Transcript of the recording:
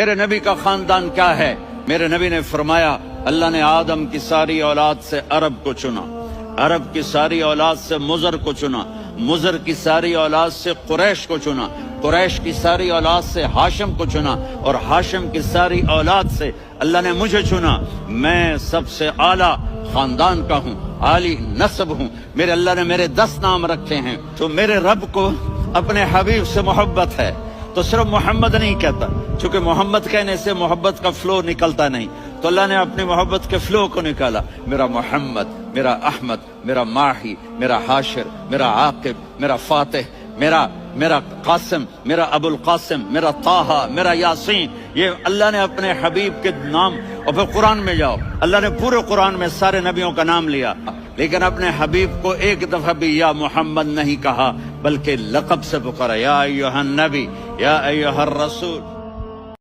मेरे नबी का खानदान क्या है? मेरे नबी ने फरमाया, अल्लाह ने आदम की सारी औलाद से अरब को चुना, अरब की सारी औलाद से मुजर को चुना, मुजर की सारी औलाद से कुरैश को चुना, कुरैश की सारी औलाद से हाशिम को चुना, और हाशिम की सारी औलाद से अल्लाह ने मुझे चुना। मैं सबसे आला खानदान का हूँ, आली नस्ब हूँ। मेरे अल्लाह ने मेरे 10 नाम रखे हैं। तो मेरे रब को अपने हबीब से मोहब्बत है, तो सिर्फ मोहम्मद नहीं कहता, क्योंकि मोहम्मद कहने से मोहब्बत का फ्लो निकलता नहीं, तो अल्लाह ने अपनी मोहब्बत के फ्लो को निकाला। मेरा मोहम्मद, मेरा अहमद, मेरा माही, मेरा हाशिर, मेरा आकिब, मेरा फातिह, मेरा कासिम, मेरा अबुल कासिम, मेरा ताहा, मेरा यासीन, ये अल्लाह ने अपने हबीब के नाम। और फिर कुरान में जाओ, अल्लाह ने पूरे कुरान में सारे नबियों का नाम लिया, लेकिन अपने हबीब को एक दफा भी या मोहम्मद नहीं कहा, बल्कि लक़ब से पुकारा, या अय्युहन नबी, या अय्युहर रसूल।